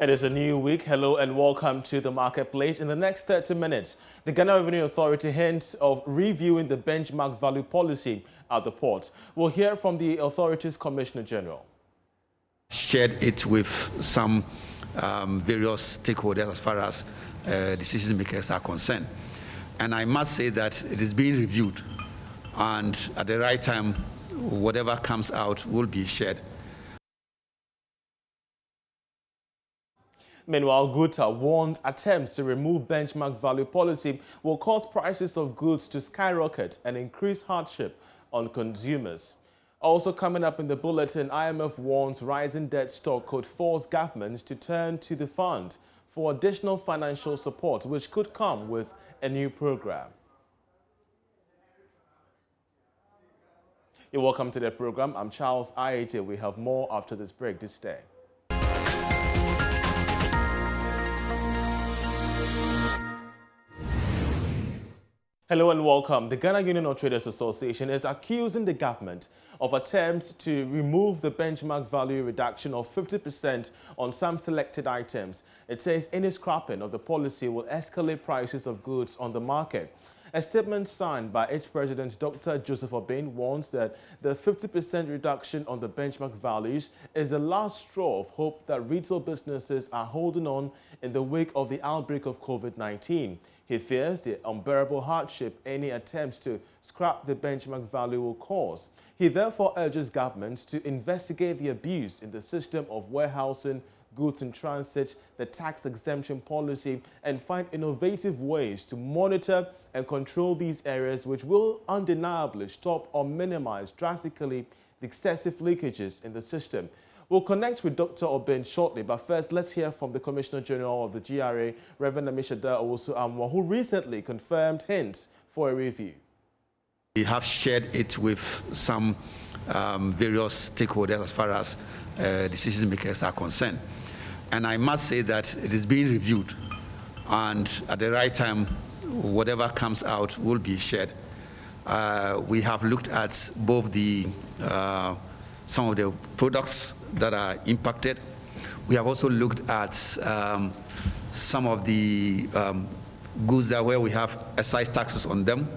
It is a new week. Hello and welcome to the marketplace. In the next 30 minutes, the Ghana Revenue Authority hints of reviewing the benchmark value policy at the port. We'll hear from the authority's Commissioner General. Shared it with some various stakeholders as far as decision makers are concerned. And I must say that it is being reviewed, and at the right time, whatever comes out will be shared. Meanwhile, Guta warned attempts to remove benchmark value policy will cause prices of goods to skyrocket and increase hardship on consumers. Also coming up in the bulletin, IMF warns rising debt stock could force governments to turn to the fund for additional financial support, which could come with a new program. You're welcome to the program. I'm Charles Ayete. We have more after this break this day. Hello and welcome. The Ghana Union of Traders Association is accusing the government of attempts to remove the benchmark value reduction of 50% on some selected items. It says any scrapping of the policy will escalate prices of goods on the market. A statement signed by its president, Dr. Joseph Obin, warns that the 50% reduction on the benchmark values is the last straw of hope that retail businesses are holding on in the wake of the outbreak of COVID-19. He fears the unbearable hardship any attempts to scrap the benchmark value will cause. He therefore urges governments to investigate the abuse in the system of warehousing, goods in transit, the tax exemption policy, and find innovative ways to monitor and control these areas, which will undeniably stop or minimize drastically the excessive leakages in the system. We'll connect with Dr. Obin shortly, but first let's hear from the Commissioner General of the GRA, Reverend Amishada Owusu-Amwa, who recently confirmed hints for a review. We have shared it with some various stakeholders as far as decision makers are concerned. And I must say that it is being reviewed, and at the right time, whatever comes out will be shared. We have looked at both the some of the products that are impacted. We have also looked at some of the goods that where we have excise taxes on them,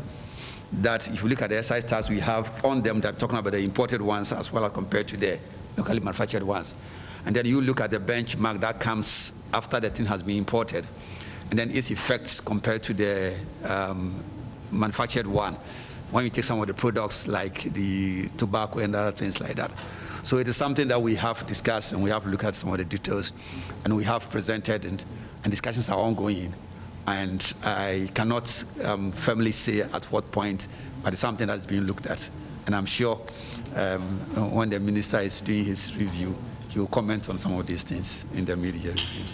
that if you look at the excise tax we have on them, that talking about the imported ones as well as compared to the locally manufactured ones. And then you look at the benchmark that comes after the thing has been imported, and then its effects compared to the manufactured one, when you take some of the products like the tobacco and other things like that. So it is something that we have discussed, and we have looked at some of the details, and we have presented, and discussions are ongoing. And I cannot firmly say at what point, but it's something that's being looked at. And I'm sure when the minister is doing his review, he will comment on some of these things in the media review.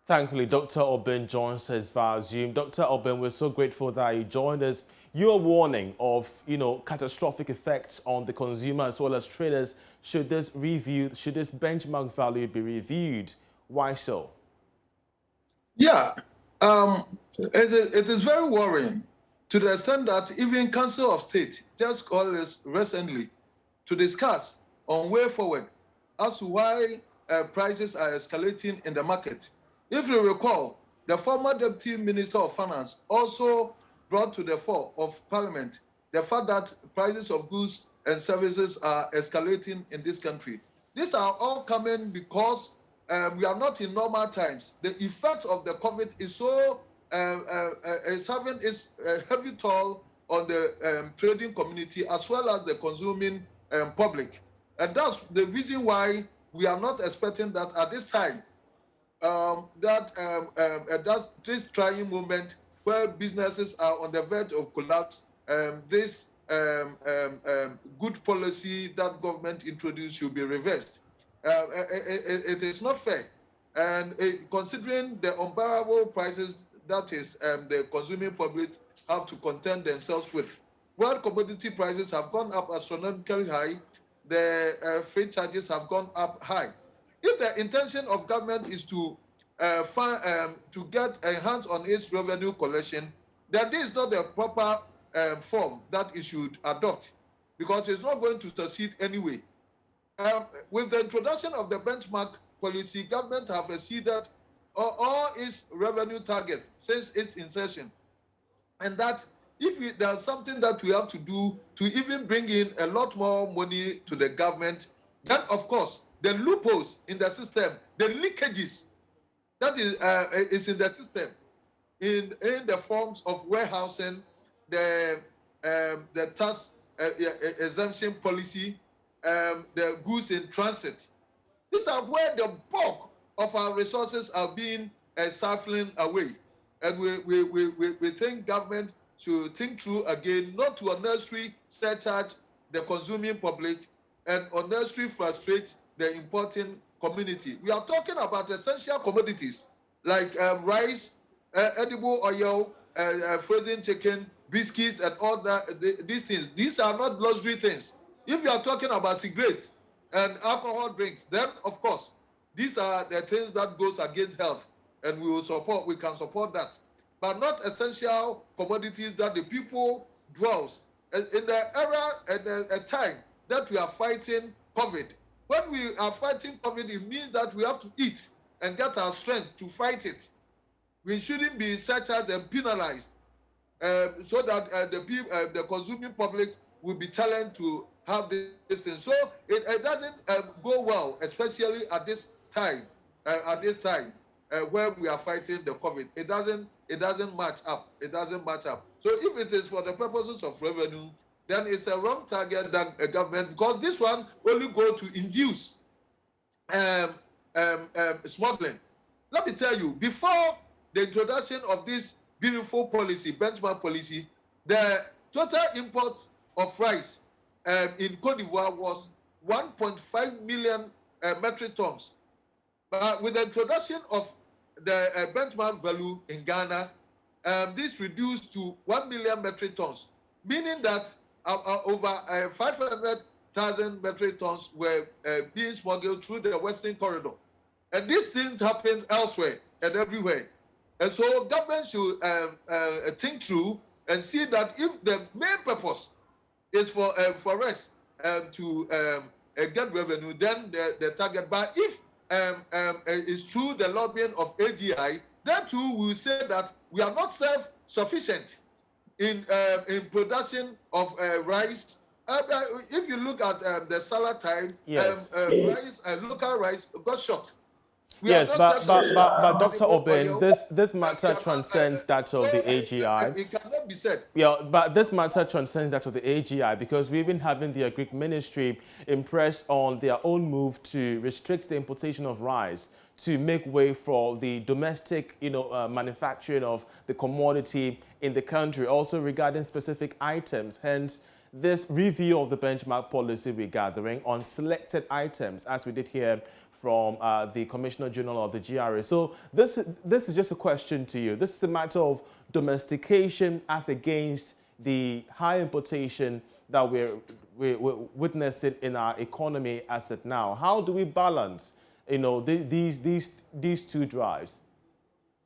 Thankfully, Dr. Obin joins us via Zoom. Dr. Obin, we're so grateful that you joined us. Your warning of, catastrophic effects on the consumer as well as traders should this benchmark value be reviewed. Why so? Yeah, it is very worrying to the extent that even Council of State just called us recently to discuss on way forward as to why prices are escalating in the market. If you recall, the former Deputy Minister of Finance also brought to the fore of Parliament the fact that prices of goods and services are escalating in this country. These are all coming because we are not in normal times. The effect of the COVID is so is having its heavy toll on the trading community as well as the consuming public, and that's the reason why we are not expecting that at this time. That's this trying moment where businesses are on the verge of collapse. This good policy that government introduced should be reversed. It is not fair, and considering the unbearable prices that is the consuming public have to contend themselves with. World commodity prices have gone up astronomically high. The freight charges have gone up high. If the intention of government is to get a hands on its revenue collection, then this is not the proper form that it should adopt, because it's not going to succeed anyway. With the introduction of the benchmark policy, government have exceeded all its revenue targets since its inception. And that if there's something that we have to do to even bring in a lot more money to the government, then of course the loopholes in the system, the leakages that is in the system, in the forms of warehousing, the tax exemption policy, the goods in transit. These are where the bulk of our resources are being siphoned away. And we think government should think through again, not to unnecessarily surcharge the consuming public and unnecessarily frustrate the importing community. We are talking about essential commodities like rice, edible oil, frozen chicken, biscuits, and all that. These things. These are not luxury things. If you are talking about cigarettes and alcohol drinks, then of course these are the things that goes against health, and we can support that, but not essential commodities that the people dwells in the era and a time that we are fighting COVID. When we are fighting COVID, it means that we have to eat and get our strength to fight it. We shouldn't be surcharged and penalized so that the consuming public will be challenged to have this thing. So it doesn't go well, especially at this time. Where we are fighting the COVID, it doesn't match up. It doesn't match up. So if it is for the purposes of revenue, then it's a wrong target than a government, because this one only go to induce smuggling. Let me tell you, before the introduction of this beautiful policy, benchmark policy, the total import of rice in Cote d'Ivoire was 1.5 million metric tons. But with the introduction of the benchmark value in Ghana, this reduced to 1 million metric tons, meaning that over 500,000 metric tons were being smuggled through the Western Corridor. And these things happen elsewhere and everywhere. And so government should think through and see that if the main purpose is for us to get revenue, then the target. But if it's through the lobbying of AGI, then too we will say that we are not self-sufficient in production of rice. If you look at the salad time, yes. Local rice got short. Yes, but Dr. Obin, this matter transcends that of the AGI. It cannot be said. Yeah, but this matter transcends that of the AGI, because we've been having the Agric Ministry impress on their own move to restrict the importation of rice to make way for the domestic, manufacturing of the commodity in the country, also regarding specific items. Hence, this review of the benchmark policy we're gathering on selected items, as we did here from the Commissioner General of the GRA. So this is just a question to you. This is a matter of domestication as against the high importation that we're witnessing in our economy as of now. How do we balance, these two drives?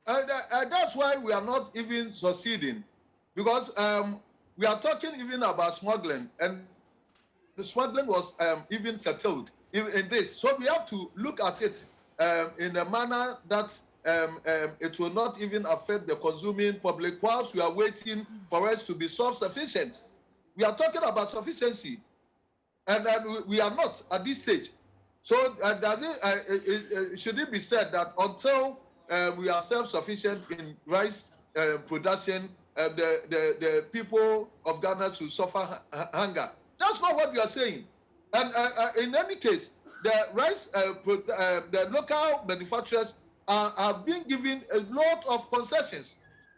That's why we are not even succeeding, because we are talking even about smuggling, and the smuggling was even curtailed in this. So we have to look at it in a manner that it will not even affect the consuming public whilst we are waiting for us to be self-sufficient. We are talking about sufficiency, and we are not at this stage. So should it be said that until we are self-sufficient in rice production, the people of Ghana should suffer hunger? That's not what we are saying. And in any case, the rice, the local manufacturers are being given a lot of concessions.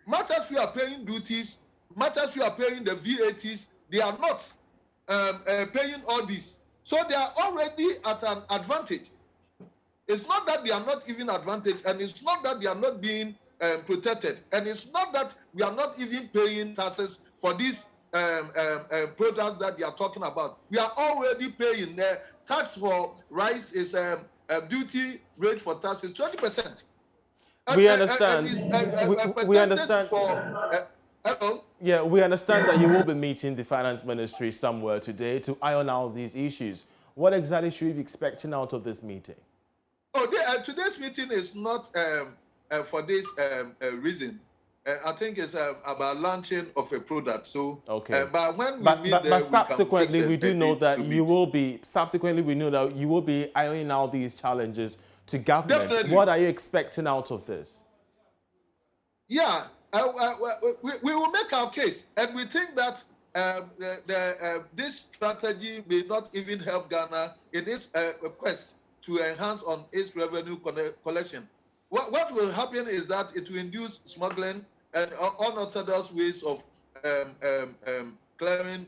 Much as we are paying duties, much as we are paying the VATs, they are not paying all this. So they are already at an advantage. It's not that they are not even advantaged, and it's not that they are not being protected, and it's not that we are not even paying taxes for these products that they are talking about. We are already paying. The tax for rice is duty rate for tax is 20%. We understand. We understand. Hello? Yeah, we understand that you will be meeting the finance ministry somewhere today to iron out these issues. What exactly should we be expecting out of this meeting? Oh, today's meeting is not for this reason. I think it's about launching of a product. So, Okay. but when we meet But there, we can fix subsequently, a we do know date that to you meet. will be, subsequently, we know that you will be ironing out these challenges to government. Definitely. What are you expecting out of this? Yeah, we will make our case, and we think that this strategy may not even help Ghana in its quest to enhance on its revenue collection. What will happen is that it will induce smuggling and unorthodox ways of clearing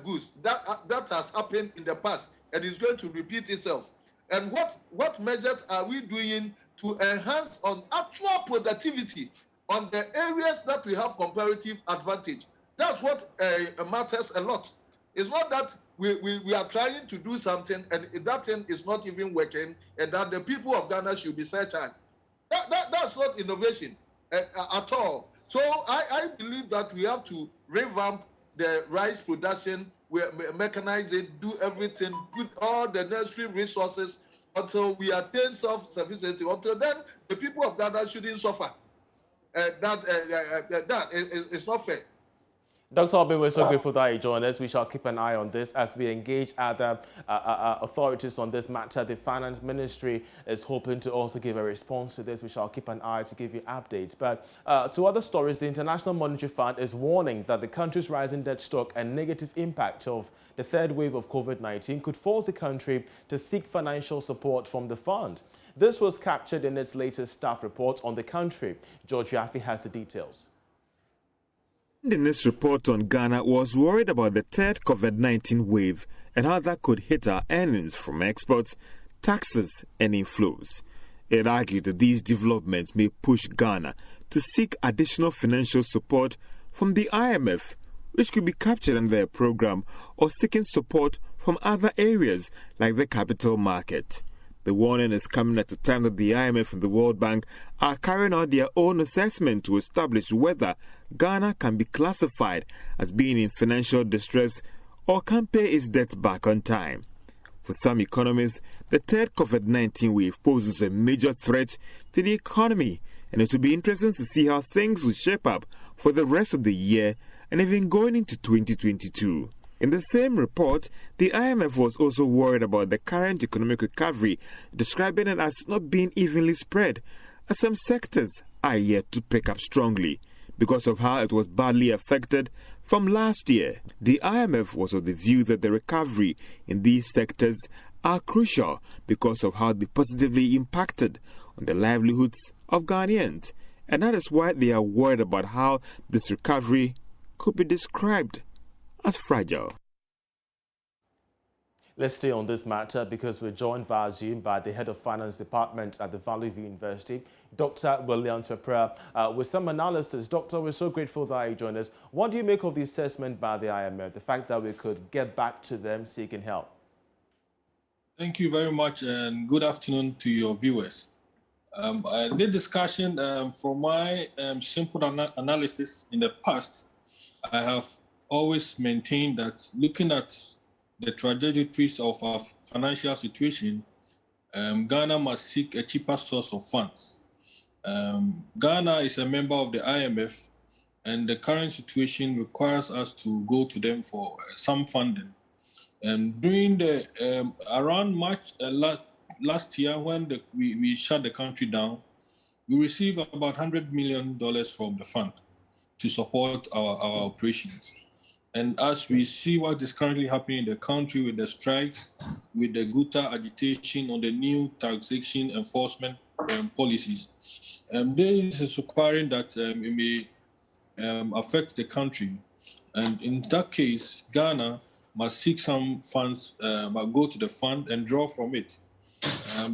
goods. That has happened in the past and is going to repeat itself. And what measures are we doing to enhance on actual productivity on the areas that we have comparative advantage? That's what matters a lot. It's not that we are trying to do something and that thing is not even working and that the people of Ghana should be surcharged. That's not innovation at all. So I believe that we have to revamp the rice production, mechanize it, do everything, put all the necessary resources until we attain self-sufficiency. Until then, the people of Ghana shouldn't suffer. That is not fair. Dr. Albin, we're so grateful that you joined us. We shall keep an eye on this as we engage other authorities on this matter. The Finance Ministry is hoping to also give a response to this. We shall keep an eye to give you updates. But to other stories, the International Monetary Fund is warning that the country's rising debt stock and negative impact of the third wave of COVID-19 could force the country to seek financial support from the fund. This was captured in its latest staff report on the country. George Yaffe has the details. In this report on Ghana was worried about the third COVID-19 wave and how that could hit our earnings from exports, taxes and inflows. It argued that these developments may push Ghana to seek additional financial support from the IMF, which could be captured under a program, or seeking support from other areas like the capital market. The warning is coming at a time that the IMF and the World Bank are carrying out their own assessment to establish whether Ghana can be classified as being in financial distress or can pay its debt back on time. For some economists, the third COVID-19 wave poses a major threat to the economy, and it will be interesting to see how things will shape up for the rest of the year and even going into 2022. In the same report, the IMF was also worried about the current economic recovery, describing it as not being evenly spread, as some sectors are yet to pick up strongly because of how it was badly affected from last year. The IMF was of the view that the recovery in these sectors are crucial because of how they positively impacted on the livelihoods of Ghanaians, and that is why they are worried about how this recovery could be described as fragile. Let's stay on this matter because we're joined via Zoom by the head of finance department at the Valley View University, Dr. Williams Fepra, with some analysis. Doctor, we're so grateful that you joined us. What do you make of the assessment by the IMF, the fact that we could get back to them seeking help? Thank you very much and good afternoon to your viewers. The discussion, from my simple analysis in the past, I have always maintained that looking at the trajectories of our financial situation, Ghana must seek a cheaper source of funds. Ghana is a member of the IMF, and the current situation requires us to go to them for some funding. During the around March last year, when we shut the country down, we received about $100 million from the fund to support our operations. And as we see what is currently happening in the country with the strikes, with the Guta agitation on the new taxation enforcement policies, this is requiring that it may affect the country. And in that case, Ghana must seek some funds, go to the fund and draw from it.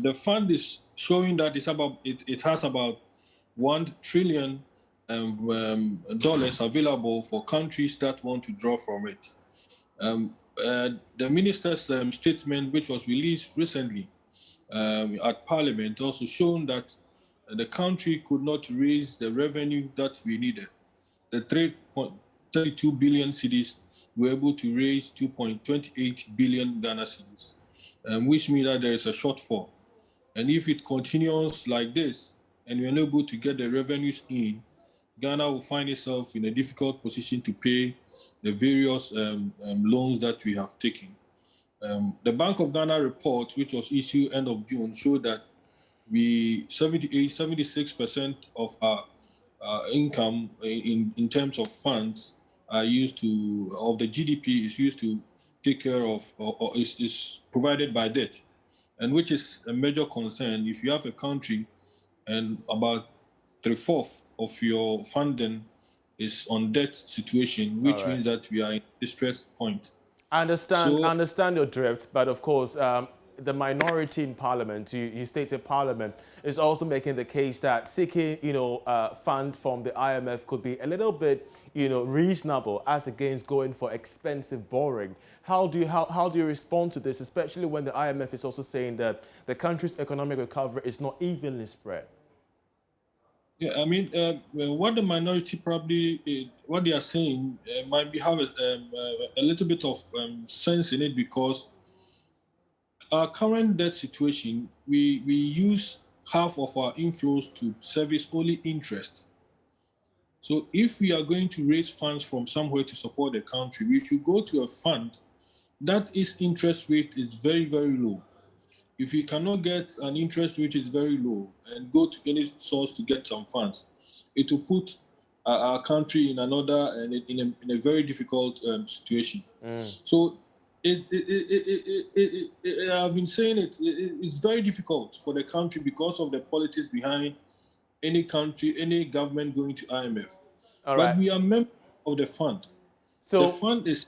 The fund is showing that it has about $1 trillion dollars available for countries that want to draw from it. The minister's statement, which was released recently at Parliament, also shown that the country could not raise the revenue that we needed. The 3.32 billion cedis were able to raise 2.28 billion Ghana cedis, which means that there is a shortfall. And if it continues like this, and we're unable to get the revenues in, Ghana will find itself in a difficult position to pay the various loans that we have taken. The Bank of Ghana report, which was issued end of June, showed that 76% of our income in terms of funds are used to, of the GDP is used to take care of, or is provided by debt, and which is a major concern. If you have a country and about 3/4 of your funding is on debt situation, which means that we are in distress point. I So understand your drift, but of course, the minority in Parliament, you stated Parliament, is also making the case that seeking, fund from the IMF could be a little bit, reasonable as against going for expensive borrowing. How do you respond to this, especially when the IMF is also saying that the country's economic recovery is not evenly spread? yeah, I mean, what the minority probably, what they are saying might have a little bit of sense in it, because our current debt situation, we use half of our inflows to service only interest. So if we are going to raise funds from somewhere to support the country, we should go to a fund that its interest rate is very, very low. If you cannot get an interest which is very low and go to any source to get some funds, it will put our country in another and in a very difficult situation. So I've been saying it's very difficult for the country because of the politics behind any country, any government going to IMF. All But right. we are members of the fund. So The fund is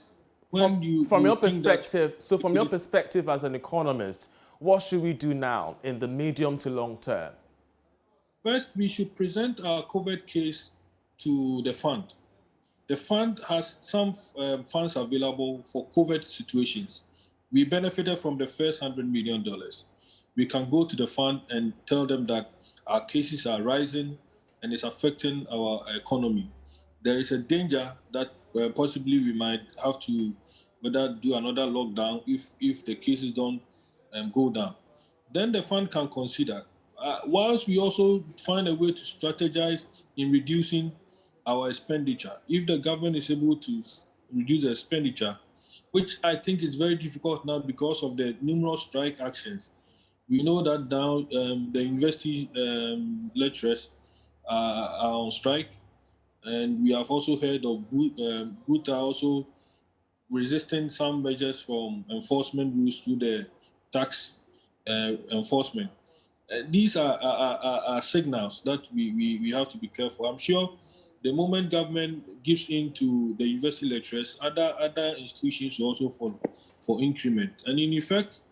when from your think that perspective, so from your perspective as an economist, what should we do now in the medium to long term? first we should present our COVID case to the fund. The fund has some funds available for COVID situations. We benefited from the first $100 million. We can go to the fund and tell them that our cases are rising and it's affecting our economy. There is a danger that possibly we might have to whether do another lockdown if the cases don't go down. Then the fund can consider, whilst we also find a way to strategize in reducing our expenditure. If the government is able to reduce the expenditure, which I think is very difficult now because of the numerous strike actions. We know that now the university lecturers are on strike, and we have also heard of GUTA also resisting some measures from enforcement rules through the tax enforcement. These are signals that we have to be careful. I'm sure the moment government gives in to the university lecturers, other institutions will also follow for increment. And in effect,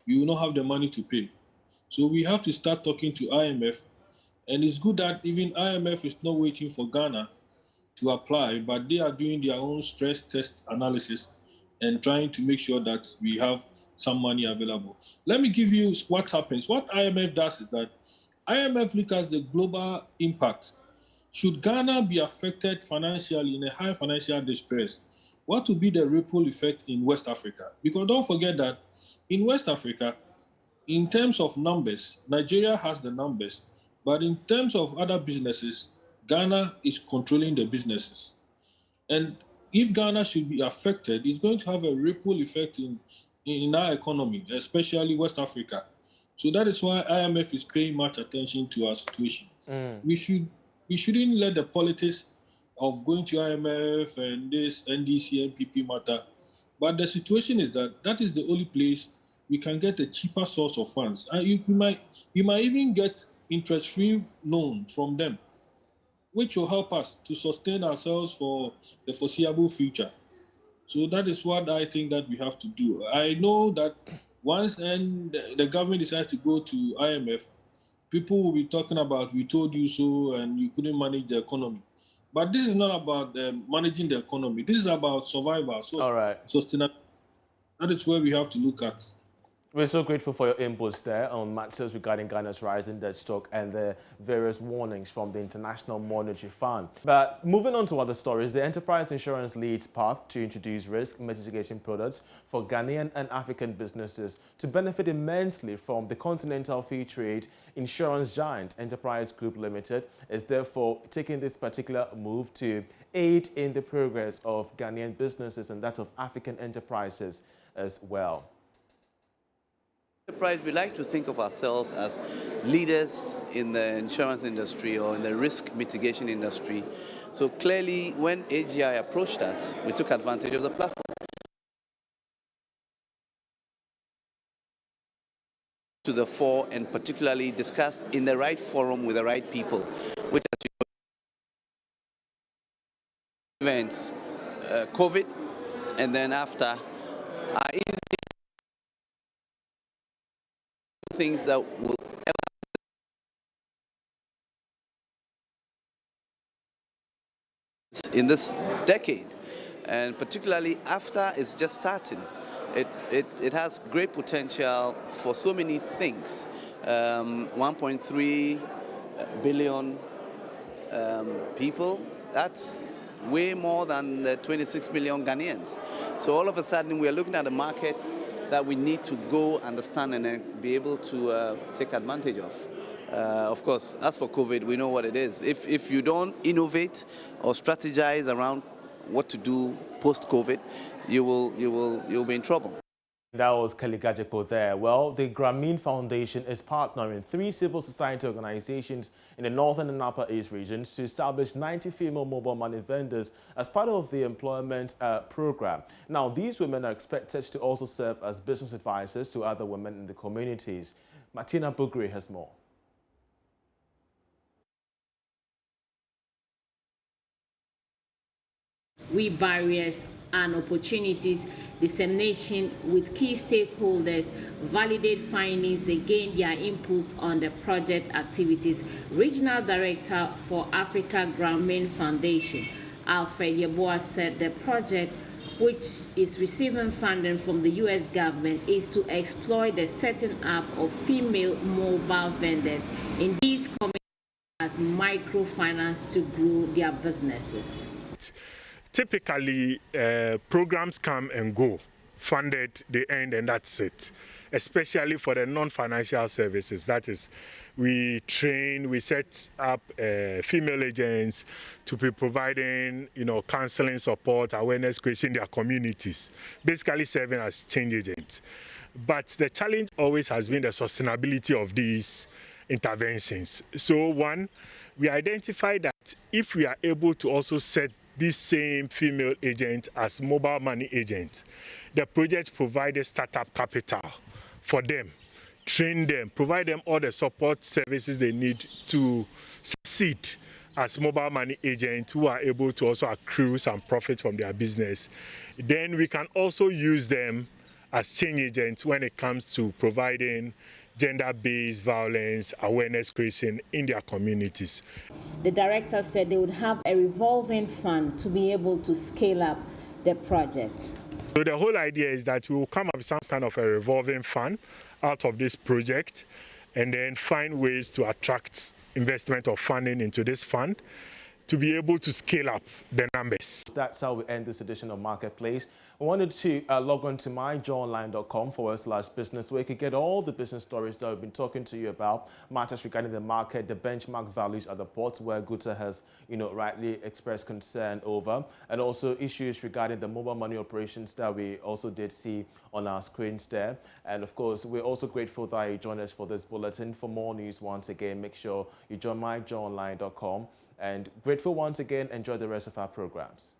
we will not have the money to pay. So we have to start talking to IMF. And it's good that even IMF is not waiting for Ghana to apply, but they are doing their own stress test analysis and trying to make sure that we have some money available. Let me give you what happens. What IMF does is that IMF looks at the global impact. Should Ghana be affected financially in a high financial distress, what will be the ripple effect in West Africa? Because don't forget that in West Africa, in terms of numbers, Nigeria has the numbers, but in terms of other businesses, Ghana is controlling the businesses. And if Ghana should be affected, it's going to have a ripple effect in our economy, especially West Africa. So that is why IMF is paying much attention to our situation. We shouldn't let the politics of going to IMF and this NDC, NPP matter. But the situation is that is the only place we can get a cheaper source of funds. And you might even get interest-free loans from them, which will help us to sustain ourselves for the foreseeable future. So that is what I think that we have to do. I know that once the government decides to go to IMF, people will be talking about, we told you so, and you couldn't manage the economy. But this is not about managing the economy. This is about survival, All right. sustainability. That is where we have to look at. We're so grateful for your inputs there on matters regarding Ghana's rising debt stock and the various warnings from the International Monetary Fund. But moving on to other stories, the enterprise insurance leads path to introduce risk mitigation products for Ghanaian and African businesses to benefit immensely from the continental free trade insurance giant Enterprise Group Limited is therefore taking this particular move to aid in the progress of Ghanaian businesses and that of African enterprises as well. Enterprise, we like to think of ourselves as leaders in the insurance industry or in the risk mitigation industry. So clearly, when AGI approached us, we took advantage of the platform. To the fore and particularly discussed in the right forum with the right people, which as you know, events, COVID, and then after are easy things that will in this decade, and particularly after it's just starting. It has great potential for so many things. 1.3 billion people, that's way more than the 26 million Ghanaians. So all of a sudden we are looking at a market that we need to go understand and be able to take advantage of. Of course, as for COVID, we know what it is. If you don't innovate or strategize around what to do post-COVID, you'll be in trouble. That was Kelly Gajepo there. Well, the Grameen Foundation is partnering 3 civil society organizations in the Northern and Upper East regions to establish 90 female mobile money vendors as part of the employment program. Now, these women are expected to also serve as business advisors to other women in the communities. Martina Bugri has more. Barriers and opportunities, dissemination with key stakeholders, validate findings, and gain their inputs on the project activities. Regional Director for Africa Grameen Foundation, Alfred Yeboah, said the project, which is receiving funding from the U.S. government, is to exploit the setting up of female mobile vendors in these communities as microfinance to grow their businesses. Typically, programs come and go, funded, they end, and that's it. Especially for the non-financial services. That is, we train, we set up female agents to be providing, counseling support, awareness creation in their communities, basically serving as change agents. But the challenge always has been the sustainability of these interventions. So one, we identified that if we are able to also set these same female agents as mobile money agents, the project provided startup capital for them, train them, provide them all the support services they need to succeed as mobile money agents who are able to also accrue some profit from their business. Then we can also use them as change agents when it comes to providing gender-based violence awareness creation in their communities. The director said they would have a revolving fund to be able to scale up the project. So the whole idea is that we will come up with some kind of a revolving fund out of this project and then find ways to attract investment or funding into this fund to be able to scale up the numbers. That's how we end this edition of Marketplace. I wanted to log on to myjoyonline.com/business where you can get all the business stories that we've been talking to you about, matters regarding the market, the benchmark values at the ports where Guta has, rightly expressed concern over, and also issues regarding the mobile money operations that we also did see on our screens there. And of course, we're also grateful that you joined us for this bulletin. For more news, once again, make sure you join myjoyonline.com. And grateful once again, enjoy the rest of our programs.